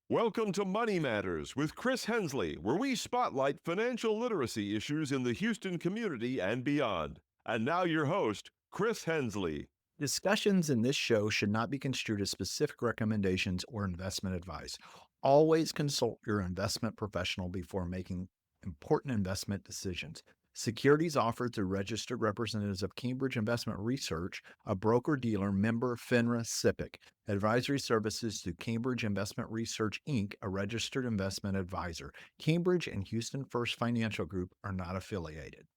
Welcome to Money Matters with Chris Hensley, where we spotlight financial literacy issues in the Houston community and beyond. And now your host, Chris Hensley. Discussions in this show should not be construed as specific recommendations or investment advice. Always consult your investment professional before making important investment decisions. Securities offered through registered representatives of Cambridge Investment Research, a broker-dealer member FINRA SIPC. Advisory services through Cambridge Investment Research, Inc., a registered investment advisor. Cambridge and Houston First Financial Group are not affiliated.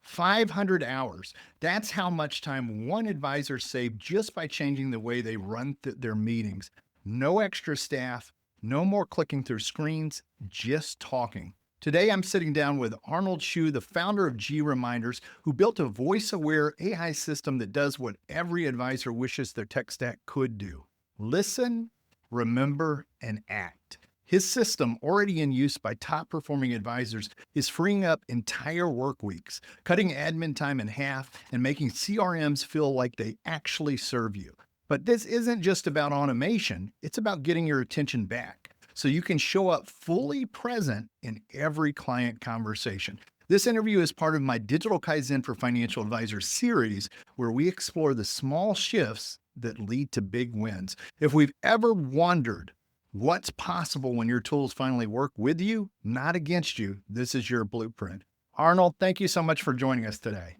500 hours. That's how much time one advisor saved just by changing the way they run their meetings. No extra staff, no more clicking through screens, just talking. Today, I'm sitting down with Arnulf Hsu, the founder of GReminders, who built a voice-aware AI system that does what every advisor wishes their tech stack could do. Listen, remember, and act. His system, already in use by top-performing advisors, is freeing up entire work weeks, cutting admin time in half, and making CRMs feel like they actually serve you. But this isn't just about automation, it's about getting your attention back so you can show up fully present in every client conversation. This interview is part of my Digital Kaizen for Financial Advisors series, where we explore the small shifts that lead to big wins. If we've ever wondered what's possible when your tools finally work with you, not against you, this is your blueprint. Arnold, thank you so much for joining us today.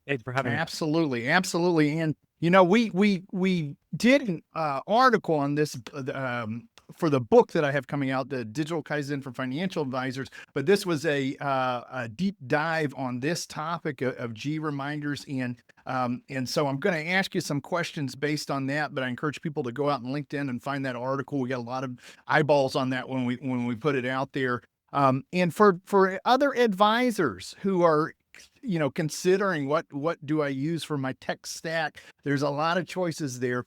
Thanks for having me. Absolutely, absolutely. And you know, we did an article on this for the book that I have coming out, the Digital Kaizen for Financial Advisors. But this was a deep dive on this topic of GReminders, and so I'm going to ask you some questions based on that. But I encourage people to go out on LinkedIn and find that article. We got a lot of eyeballs on that when we put it out there. And for other advisors who are considering what do I use for my tech stack, there's a lot of choices there.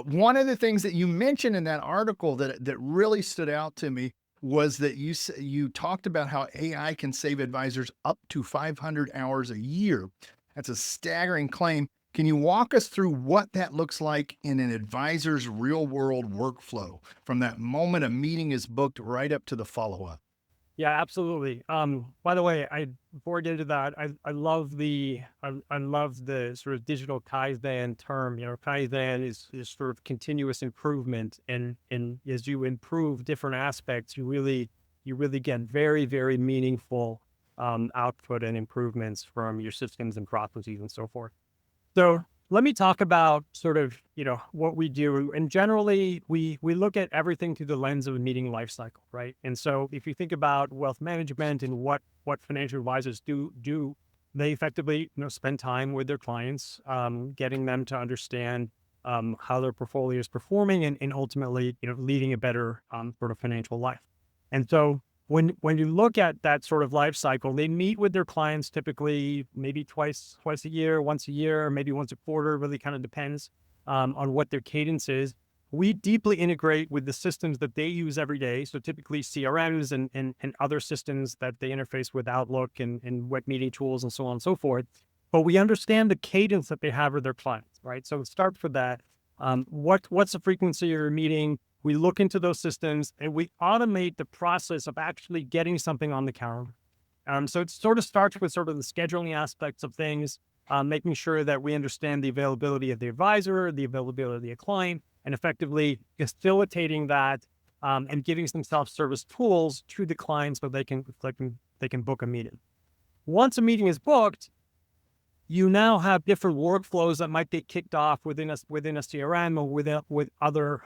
One of the things that you mentioned in that article that really stood out to me was that you talked about how AI can save advisors up to 500 hours a year. That's a staggering claim. Can you walk us through what that looks like in an advisor's real world workflow from that moment a meeting is booked right up to the follow-up? Yeah, absolutely. By the way, before I get into that, I love I love the sort of digital Kaizen term. Kaizen is sort of continuous improvement, and as you improve different aspects, you really get very, very meaningful output and improvements from your systems and processes and so forth. So let me talk about sort of, what we do. And generally, we look at everything through the lens of a meeting life cycle, right? And so if you think about wealth management and what financial advisors do, they effectively, spend time with their clients, getting them to understand how their portfolio is performing and ultimately, leading a better sort of financial life. And so when you look at that sort of life cycle, they meet with their clients typically maybe twice a year, once a year, maybe once a quarter. Really kind of depends on what their cadence is. We deeply integrate with the systems that they use every day. So typically CRMs and other systems that they interface with, Outlook and web meeting tools and so on and so forth. But we understand the cadence that they have with their clients, right? So start for that. What's the frequency of your meeting? We look into those systems and we automate the process of actually getting something on the calendar. So it sort of starts with sort of the scheduling aspects of things, making sure that we understand the availability of the advisor, the availability of the client, and effectively facilitating that and giving some self-service tools to the client so they can book a meeting. Once a meeting is booked, you now have different workflows that might get kicked off within a CRM or with other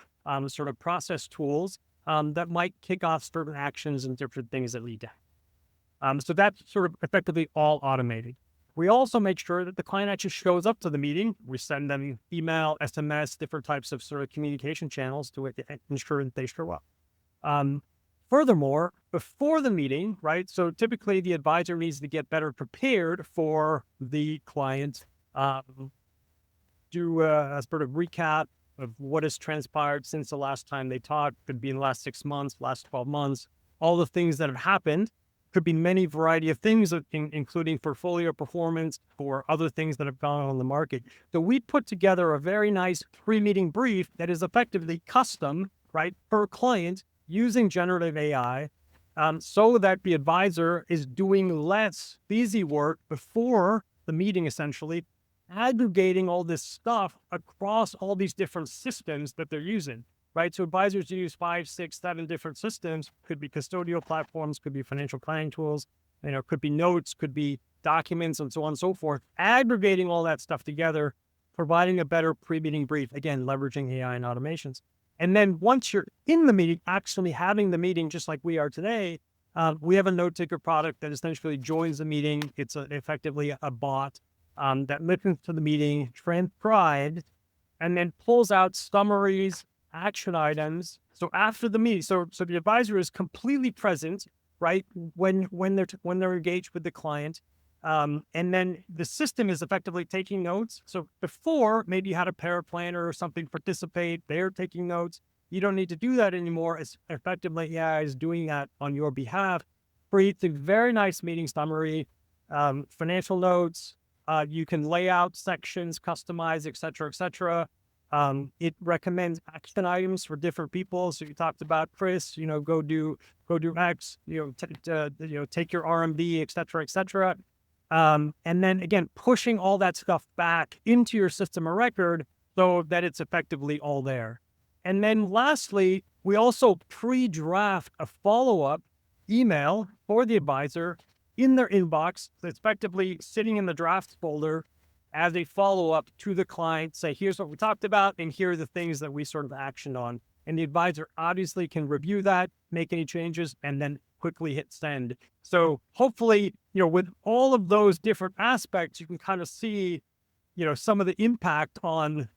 sort of process tools that might kick off certain actions and different things that lead to. So that's sort of effectively all automated. We also make sure that the client actually shows up to the meeting. We send them email, SMS, different types of sort of communication channels to ensure that they show up. Furthermore, before the meeting, right? So typically the advisor needs to get better prepared for the client, do a sort of recap of what has transpired since the last time they talked. Could be in the last 6 months, last 12 months, all the things that have happened, could be many variety of things, including portfolio performance or other things that have gone on the market. So we put together a very nice pre-meeting brief that is effectively custom, right, per client using generative AI, so that the advisor is doing less busy work before the meeting, essentially aggregating all this stuff across all these different systems that they're using. Right. So advisors use 5, 6, 7 different systems, could be custodial platforms, could be financial planning tools, could be notes, could be documents, and so on and so forth, aggregating all that stuff together, providing a better pre-meeting brief, again, leveraging AI and automations. And then once you're in the meeting, actually having the meeting, just like we are today, we have a note taker product that essentially joins the meeting. It's effectively a bot that listens to the meeting, transcribes, and then pulls out summaries, action items. So after the meeting, so the advisor is completely present, right? When they're engaged with the client. And then the system is effectively taking notes. So before, maybe you had a paraplanner or something participate, they're taking notes. You don't need to do that anymore. It's effectively AI is doing that on your behalf. Creates a very nice meeting summary, financial notes. You can lay out sections, customize, et cetera, et cetera. It recommends action items for different people. So you talked about, Chris, go do X, take your RMD, et cetera, et cetera. And then again, pushing all that stuff back into your system of record so that it's effectively all there. And then lastly, we also pre-draft a follow-up email for the advisor in their inbox that's effectively sitting in the drafts folder as a follow-up to the client, say, here's what we talked about, and here are the things that we sort of actioned on. And the advisor obviously can review that, make any changes, and then quickly hit send. So hopefully, with all of those different aspects, you can kind of see, some of the impact on,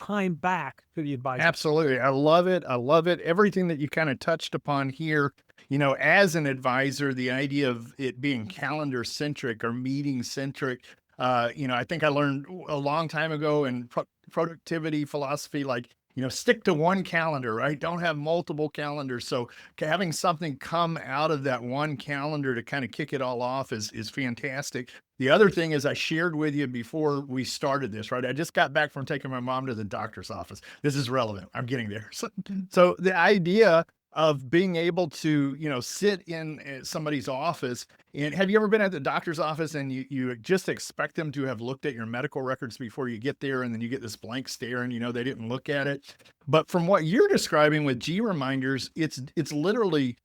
time back to the advisor. Absolutely. I love it. I love it. Everything that you kind of touched upon here, as an advisor, the idea of it being calendar centric or meeting centric. I think I learned a long time ago in productivity philosophy, stick to one calendar, right? Don't have multiple calendars. So having something come out of that one calendar to kind of kick it all off is fantastic. The other thing is I shared with you before we started this, right? I just got back from taking my mom to the doctor's office. This is relevant. I'm getting there. So the idea of being able to, sit in somebody's office. And have you ever been at the doctor's office and you just expect them to have looked at your medical records before you get there, and then you get this blank stare and they didn't look at it? But from what you're describing with GReminders, it's literally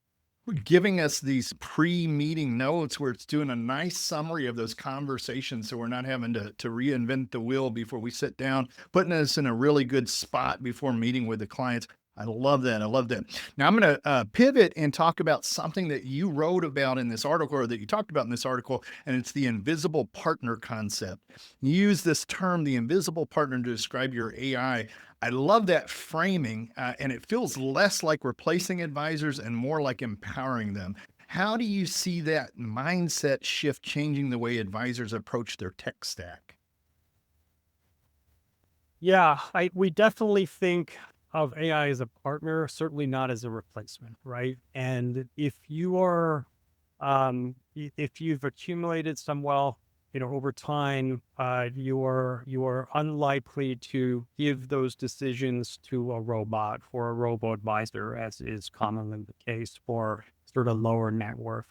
giving us these pre-meeting notes where it's doing a nice summary of those conversations, so we're not having to reinvent the wheel before we sit down, putting us in a really good spot before meeting with the clients. I love that. I love that. Now I'm going to pivot and talk about something that you wrote about in this article, or that you talked about in this article, and it's the invisible partner concept. You use this term, the invisible partner, to describe your AI. I love that framing, and it feels less like replacing advisors and more like empowering them. How do you see that mindset shift changing the way advisors approach their tech stack? Yeah, we definitely think of AI as a partner, certainly not as a replacement, right? And if you are, if you've accumulated some wealth, over time, you are unlikely to give those decisions to a robot or a robo-advisor, as is commonly the case for sort of lower net worth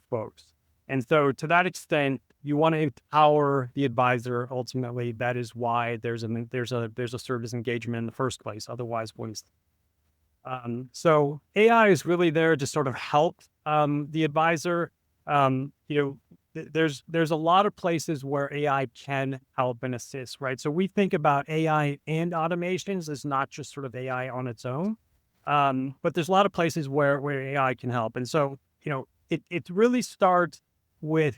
folks. And so to that extent, you want to empower the advisor. Ultimately, that is why there's a service engagement in the first place. Otherwise, so AI is really there to sort of help the advisor. There's a lot of places where AI can help and assist, right? So we think about AI and automations as not just sort of AI on its own, but there's a lot of places where AI can help. And so, it really starts with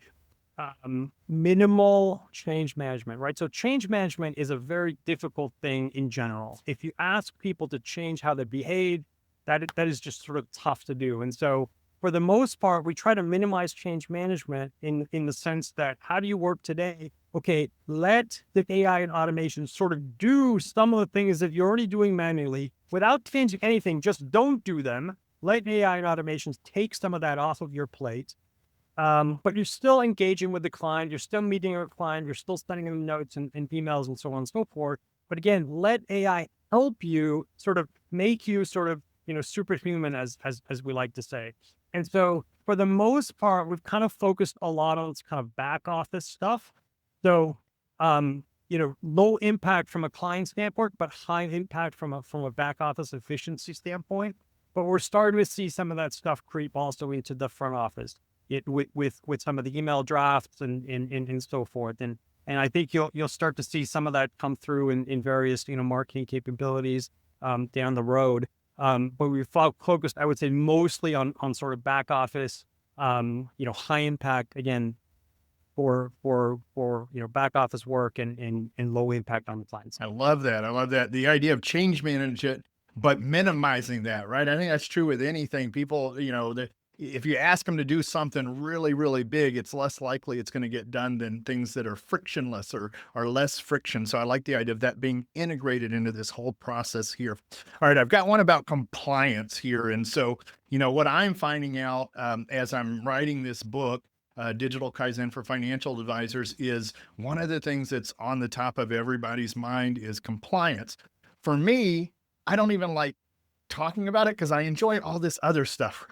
minimal change management, right? So change management is a very difficult thing in general. If you ask people to change how they behave, that is just sort of tough to do. And so for the most part, we try to minimize change management in the sense that, how do you work today? Okay, let the AI and automation sort of do some of the things that you're already doing manually without changing anything. Just don't do them. let AI and automations take some of that off of your plate. But you're still engaging with the client, you're still meeting with the client, you're still sending them notes and emails and so on and so forth. But again, let AI help you sort of make you sort of, superhuman, as we like to say. And so for the most part, we've kind of focused a lot on this kind of back office stuff. So, low impact from a client standpoint, but high impact from a back office efficiency standpoint. But we're starting to see some of that stuff creep also into the front office, with some of the email drafts and so forth. And I think you'll start to see some of that come through in various, marketing capabilities down the road. But we've focused, I would say, mostly on sort of back office, high impact, again, for back office work and low impact on the clients. I love that. I love that. The idea of change management, but minimizing that, right? I think that's true with anything. People, if you ask them to do something really, really big, it's less likely it's going to get done than things that are frictionless or less friction. So I like the idea of that being integrated into this whole process here. All right, I've got one about compliance here. And so, what I'm finding out as I'm writing this book, Digital Kaizen for Financial Advisors, is one of the things that's on the top of everybody's mind is compliance. For me, I don't even like talking about it because I enjoy all this other stuff.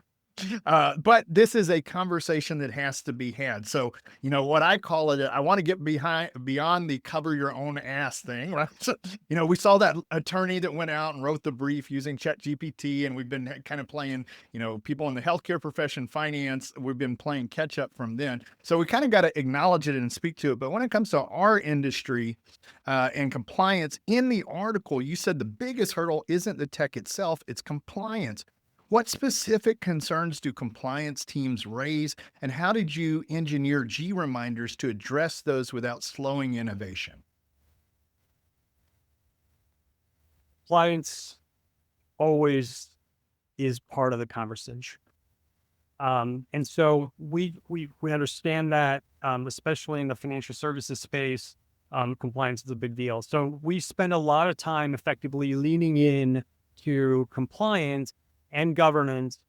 But this is a conversation that has to be had. So, what I call it, I want to get beyond the cover your own ass thing, right? So, we saw that attorney that went out and wrote the brief using ChatGPT, and we've been kind of playing, people in the healthcare profession, finance, we've been playing catch up from then. So we kind of got to acknowledge it and speak to it. But when it comes to our industry and compliance, in the article, you said the biggest hurdle isn't the tech itself, it's compliance. What specific concerns do compliance teams raise, and how did you engineer GReminders to address those without slowing innovation? Compliance always is part of the conversation. And so we understand that, especially in the financial services space, compliance is a big deal. So we spend a lot of time effectively leaning in to compliance and governance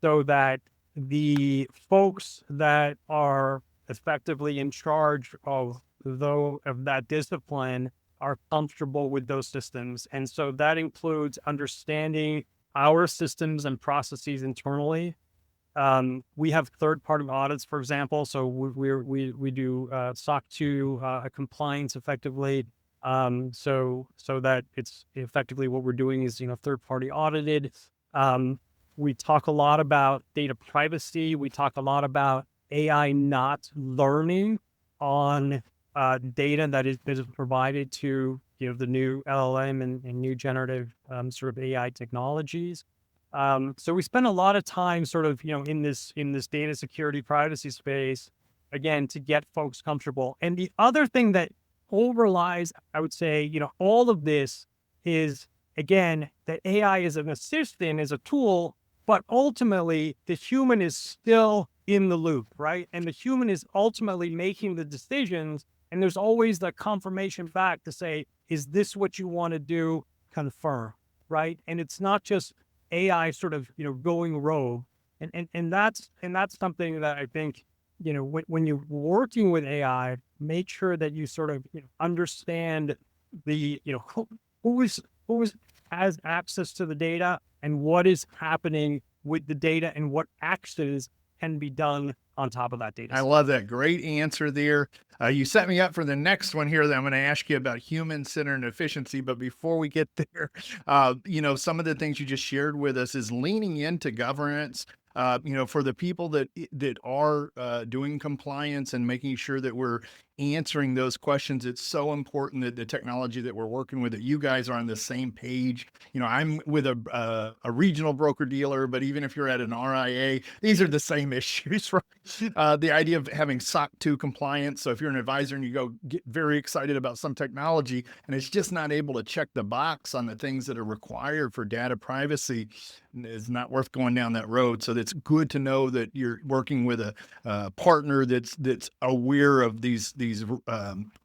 so that the folks that are effectively in charge of that discipline are comfortable with those systems. And so that includes understanding our systems and processes internally. We have third-party audits, for example. So we do SOC 2 compliance effectively. So that it's effectively what we're doing is, third-party audited. We talk a lot about data privacy. We talk a lot about AI not learning on data that is provided to the new LLM and new generative sort of AI technologies. So we spend a lot of time sort of in this data security privacy space, again, to get folks comfortable. And the other thing that overlies, I would say, all of this is, again, that AI is an assistant, is a tool, but ultimately the human is still in the loop, right? And the human is ultimately making the decisions. And there's always the confirmation back to say, is this what you want to do? Confirm, right? And it's not just AI sort of, going rogue. And that's something that I think, when you're working with AI, make sure that you sort of understand the, who has access to the data and what is happening with the data and what actions can be done on top of that data. I love that. Great answer there. You set me up for the next one here that I'm going to ask you about human-centered efficiency. But before we get there, some of the things you just shared with us is leaning into governance. For the people that are doing compliance and making sure that we're answering those questions, it's so important that the technology that we're working with, that you guys are on the same page. I'm with a regional broker dealer, but even if you're at an RIA, these are the same issues, right? The idea of having SOC 2 compliance. So if you're an advisor and you go get very excited about some technology and it's just not able to check the box on the things that are required for data privacy, it's not worth going down that road. So it's good to know that you're working with a partner that's aware of these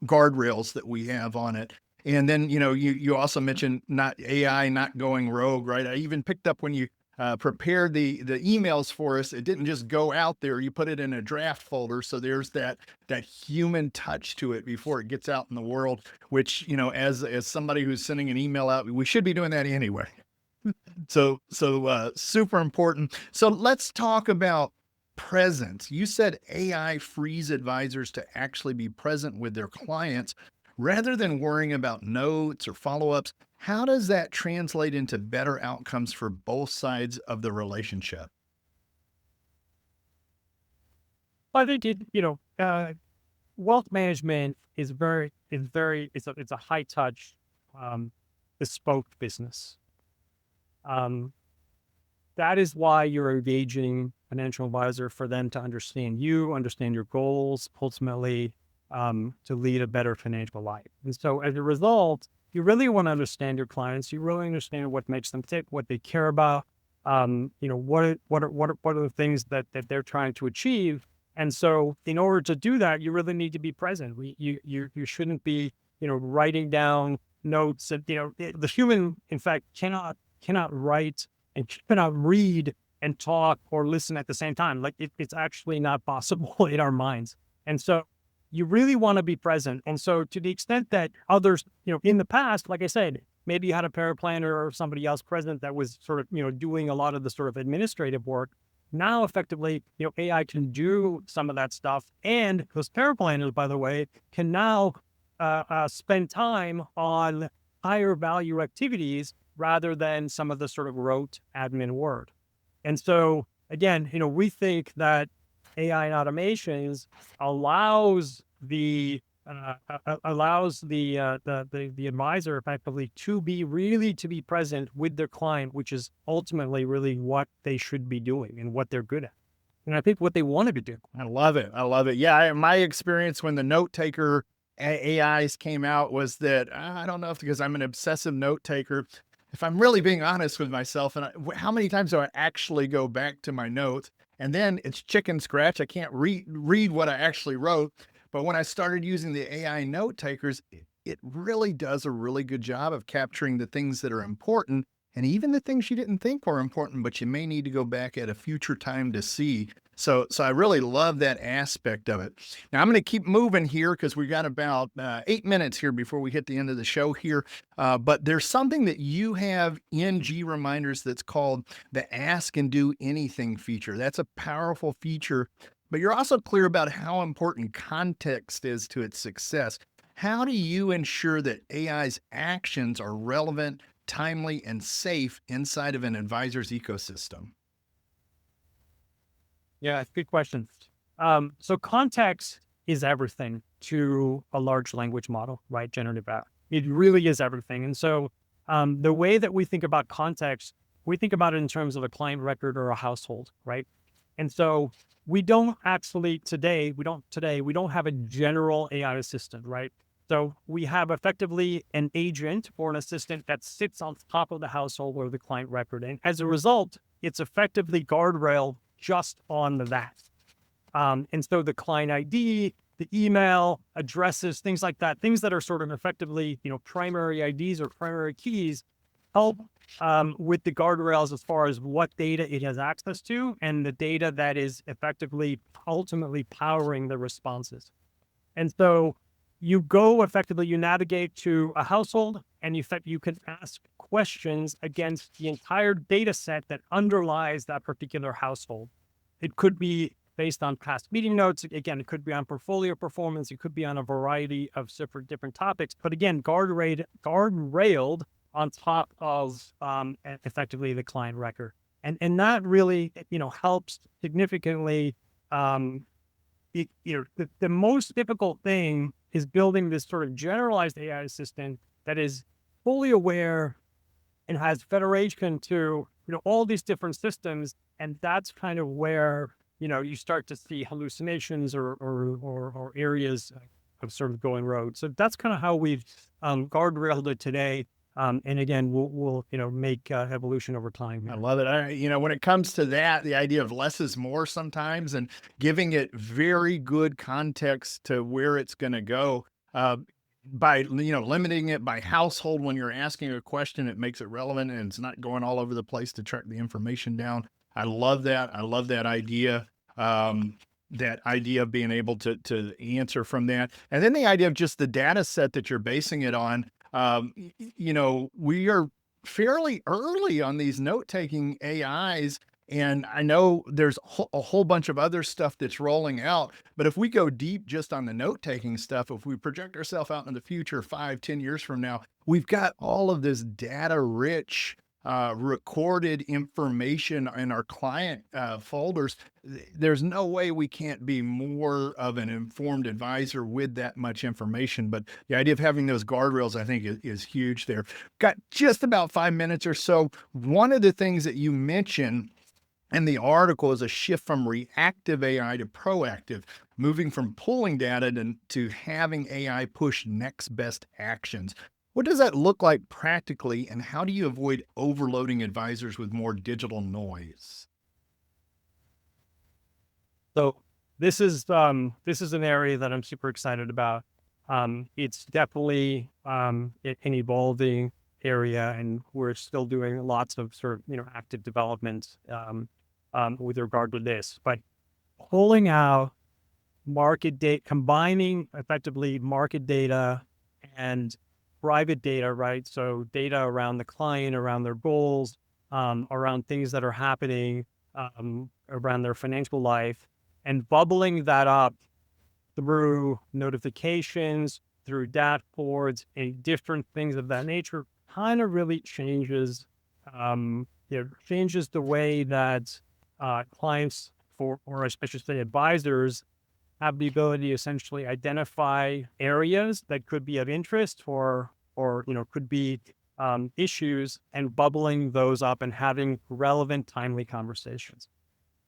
guardrails that we have on it. And then, you also mentioned not AI not going rogue, right? I even picked up when prepared the emails for us, it didn't just go out there. You put it in a draft folder, so there's that human touch to it before it gets out in the world. Which, you know, as somebody who's sending an email out, we should be doing that anyway. So super important. So let's talk about presence. You said AI frees advisors to actually be present with their clients rather than worrying about notes or follow-ups. How does that translate into better outcomes for both sides of the relationship? I think wealth management is it's a high touch, bespoke business. That is why you're engaging financial advisor, for them to understand you, understand your goals, ultimately, to lead a better financial life. And so as a result, you really want to understand your clients. You really understand what makes them tick, what they care about. What are the things that they're trying to achieve. And so in order to do that, you really need to be present. You shouldn't be, writing down notes. And, the human, in fact, cannot write and cannot read and talk or listen at the same time. Like it's actually not possible in our minds. And so you really want to be present. And so to the extent that others, in the past, like I said, maybe you had a paraplanner or somebody else present that was sort of, doing a lot of the sort of administrative work. Now, effectively, AI can do some of that stuff. And those paraplanners, by the way, can now spend time on higher value activities rather than some of the sort of rote admin work. And so, again, we think that AI and automations allows the advisor effectively to be present with their client, which is ultimately really what they should be doing and what they're good at. And I think what they wanted to do. I love it. I love it. Yeah. My experience when the note taker AIs came out was that I don't know if because I'm an obsessive note taker, if I'm really being honest with myself, and how many times do I actually go back to my notes and then it's chicken scratch. I can't read what I actually wrote. But when I started using the AI note takers, it really does a really good job of capturing the things that are important and even the things you didn't think were important, but you may need to go back at a future time to see. So I really love that aspect of it. Now I'm going to keep moving here because we've got about 8 minutes here before we hit the end of the show here. But there's something that you have in GReminders that's called the Ask and Do Anything feature. That's a powerful feature, but you're also clear about how important context is to its success. How do you ensure that AI's actions are relevant, timely, and safe inside of an advisor's ecosystem? Yeah, good question. So context is everything to a large language model, right? Generative AI. It really is everything. And so the way that we think about context, we think about it in terms of a client record or a household, right? And so we don't actually today, we don't have a general AI assistant, right? So we have effectively an agent or an assistant that sits on top of the household or the client record. And as a result, it's effectively guardrail just on that. And so the client ID, the email, addresses, things like that, things that are sort of effectively, primary IDs or primary keys help with the guardrails as far as what data it has access to and the data that is effectively ultimately powering the responses. And so you navigate to a household and you can ask questions against the entire data set that underlies that particular household. It could be based on past meeting notes. Again, it could be on portfolio performance. It could be on a variety of different topics, but again, guardrailed on top of effectively the client record. And that really, helps significantly. The most difficult thing is building this sort of generalized AI assistant that is fully aware and has federation to, all these different systems. And that's kind of where, you start to see hallucinations or areas of sort of going rogue. So that's kind of how we've guardrailed it today. And again, we'll make evolution over time here. I love it. When it comes to that, the idea of less is more sometimes, and giving it very good context to where it's going to go. by, limiting it by household when you're asking a question, it makes it relevant and it's not going all over the place to track the information down. I love that. I love that idea. That idea of being able to answer from that. And then the idea of just the data set that you're basing it on. We are fairly early on these note-taking AIs. And I know there's a whole bunch of other stuff that's rolling out, but if we go deep just on the note-taking stuff, if we project ourselves out in the future, 5, 10 years from now, we've got all of this data-rich recorded information in our client folders. There's no way we can't be more of an informed advisor with that much information. But the idea of having those guardrails, I think, is huge there. Got just about 5 minutes or so. One of the things that you mentioned in the article is a shift from reactive AI to proactive, moving from pulling data to having AI push next best actions. What does that look like practically, and how do you avoid overloading advisors with more digital noise? So this is an area that I'm super excited about. It's definitely an evolving area, and we're still doing lots of sort of active development with regard to this. But pulling out market data, combining effectively market data and private data, right? So data around the client, around their goals, around things that are happening around their financial life, and bubbling that up through notifications, through dashboards, and different things of that nature, kind of really changes the way that clients or I should say advisors have the ability to essentially identify areas that could be of interest or could be issues, and bubbling those up and having relevant, timely conversations.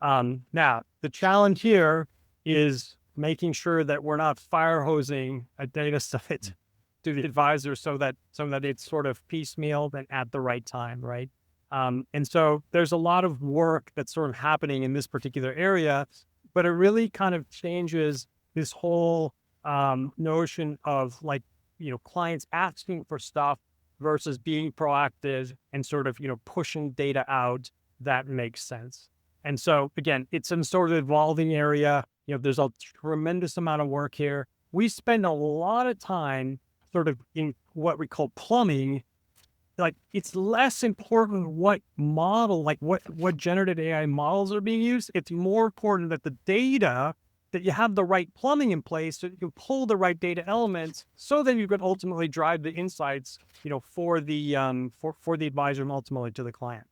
Now, the challenge here is making sure that we're not fire hosing a data set to the advisor so that it's sort of piecemeal and at the right time, right? And so there's a lot of work that's sort of happening in this particular area, but it really kind of changes this whole notion of clients asking for stuff versus being proactive and sort of, pushing data out that makes sense. And so again, it's a sort of evolving area. There's a tremendous amount of work here. We spend a lot of time sort of in what we call plumbing. Like, it's less important what model, what generative AI models are being used. It's more important that the data, that you have the right plumbing in place so you can pull the right data elements so that you can ultimately drive the insights, for the advisor and ultimately to the client.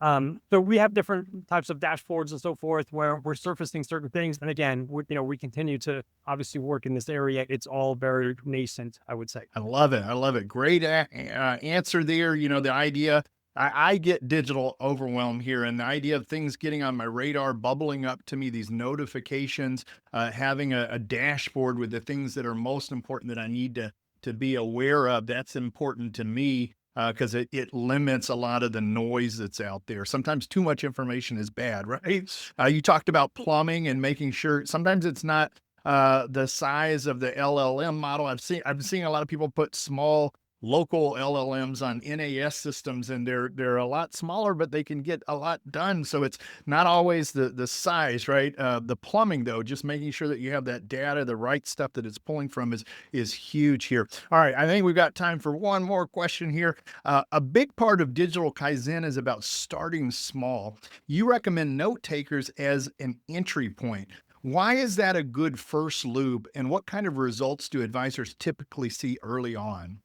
So we have different types of dashboards and so forth where we're surfacing certain things. And again, we continue to obviously work in this area. It's all very nascent, I would say. I love it. I love it. Great answer there. The idea, I get digital overwhelm here, and the idea of things getting on my radar, bubbling up to me, these notifications, having a dashboard with the things that are most important that I need to be aware of. That's important to me. Because it limits a lot of the noise that's out there. Sometimes too much information is bad, right? You talked about plumbing and making sure sometimes it's not the size of the LLM model. I've seen a lot of people put small local LLMs on NAS systems, and they're a lot smaller, but they can get a lot done. So it's not always the size, right? The plumbing, though, just making sure that you have that data, the right stuff that it's pulling from is huge here. All right, I think we've got time for one more question here. A big part of digital Kaizen is about starting small. You recommend note takers as an entry point. Why is that a good first loop, and what kind of results do advisors typically see early on?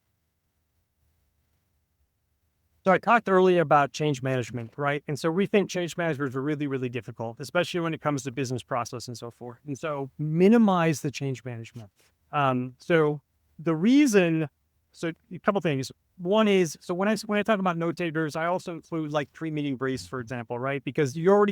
So I talked earlier about change management, right? And so we think change management is really, really difficult, especially when it comes to business process and so forth. And so minimize the change management. So a couple things. One is, so when I talk about note takers, I also include like pre-meeting briefs, for example, right? Because you're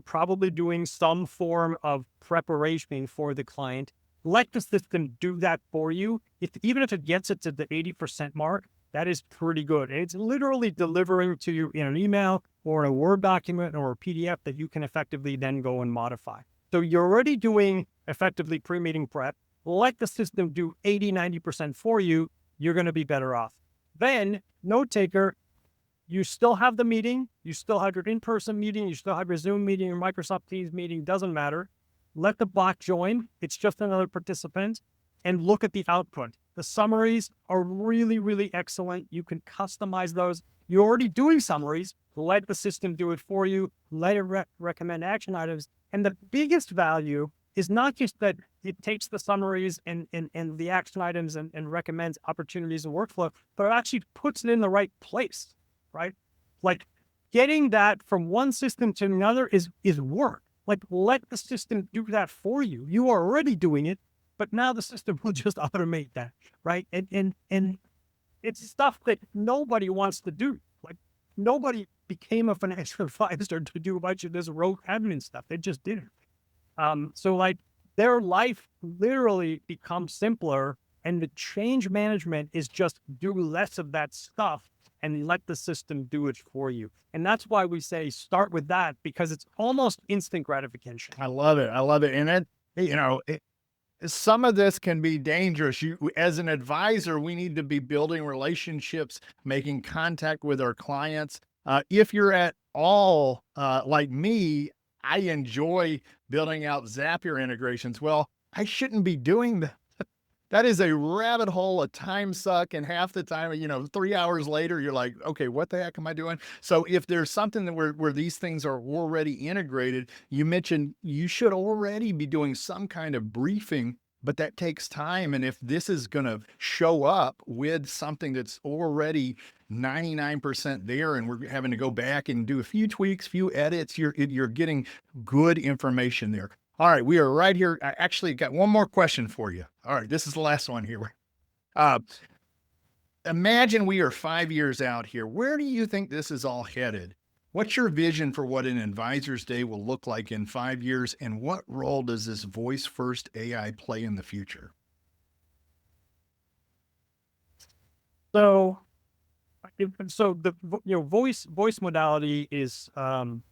probably doing some form of preparation for the client. Let the system do that for you. Even if it gets it to the 80% mark, that is pretty good. And it's literally delivering to you in an email or a Word document or a PDF that you can effectively then go and modify. So you're already doing effectively pre-meeting prep. let the system do 80, 90% for you. You're going to be better off. Then, note taker, you still have the meeting, you still have your in-person meeting, you still have your Zoom meeting, your Microsoft Teams meeting, doesn't matter. Let the bot join. It's just another participant, and look at the output. The summaries are really, really excellent. You can customize those. You're already doing summaries. Let the system do it for you. Let it recommend action items. And the biggest value is not just that it takes the summaries and the action items and recommends opportunities and workflow, but it actually puts it in the right place, right? Like getting that from one system to another is work. Like let the system do that for you. You are already doing it, but now the system will just automate that, right? And it's stuff that nobody wants to do. Like nobody became a financial advisor to do a bunch of this rote admin stuff. They just did it. So like their life literally becomes simpler, and the change management is just do less of that stuff and let the system do it for you. And that's why we say start with that, because it's almost instant gratification. I love it. I love it. And some of this can be dangerous. As an advisor, we need to be building relationships, making contact with our clients. If you're at all like me, I enjoy building out Zapier integrations. Well, I shouldn't be doing that. That is a rabbit hole, a time suck, and half the time, 3 hours later, you're like, okay, what the heck am I doing? So if there's something that where these things are already integrated, you mentioned you should already be doing some kind of briefing, but that takes time. And if this is going to show up with something that's already 99% there, and we're having to go back and do a few tweaks, few edits, you're getting good information there. All right, we are right here. I actually got one more question for you. All right, this is the last one here. Imagine we are 5 years out here. Where do you think this is all headed? What's your vision for what an advisor's day will look like in 5 years? And what role does this voice first AI play in the future? So the voice modality is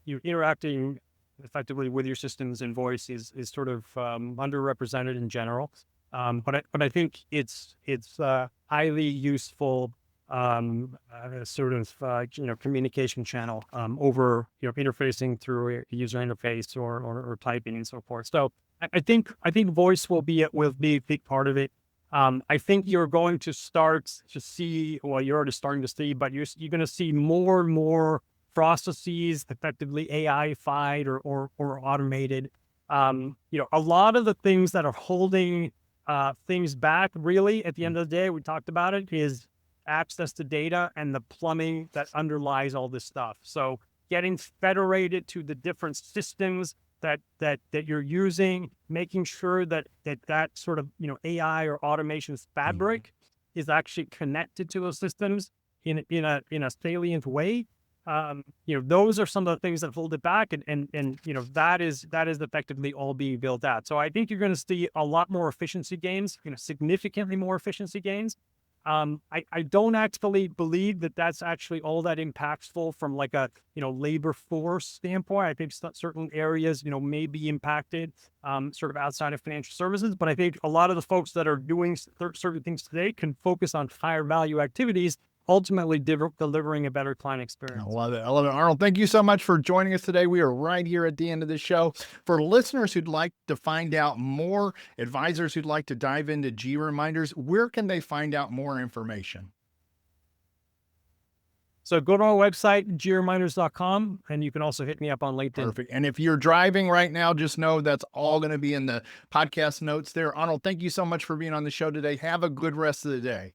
you're interacting effectively with your systems, and voice is sort of underrepresented in general. But I think it's highly useful sort of communication channel over interfacing through a user interface or typing and so forth. So I think voice will be a big part of it. I think you're going to start to see, well, you're already starting to see, but you're going to see more and more processes effectively AI-fied or automated. A lot of the things that are holding things back, really, at the end of the day, we talked about it, is access to data and the plumbing that underlies all this stuff. So getting federated to the different systems that you're using, making sure that sort of AI or automation fabric is actually connected to those systems in a salient way. Those are some of the things that hold it back, and that is effectively all being built out. So I think you're going to see a lot more efficiency gains, significantly more efficiency gains. I don't actually believe that that's actually all that impactful from like a labor force standpoint. I think certain areas may be impacted sort of outside of financial services, but I think a lot of the folks that are doing certain things today can focus on higher value activities, ultimately delivering a better client experience. I love it. Arnold, thank you so much for joining us today. We are right here at the end of the show. For listeners who'd like to find out more, advisors who'd like to dive into GReminders, where can they find out more information? So go to our website, GReminders.com, and you can also hit me up on LinkedIn. Perfect. And if you're driving right now, just know that's all going to be in the podcast notes there. Arnold, thank you so much for being on the show today. Have a good rest of the day.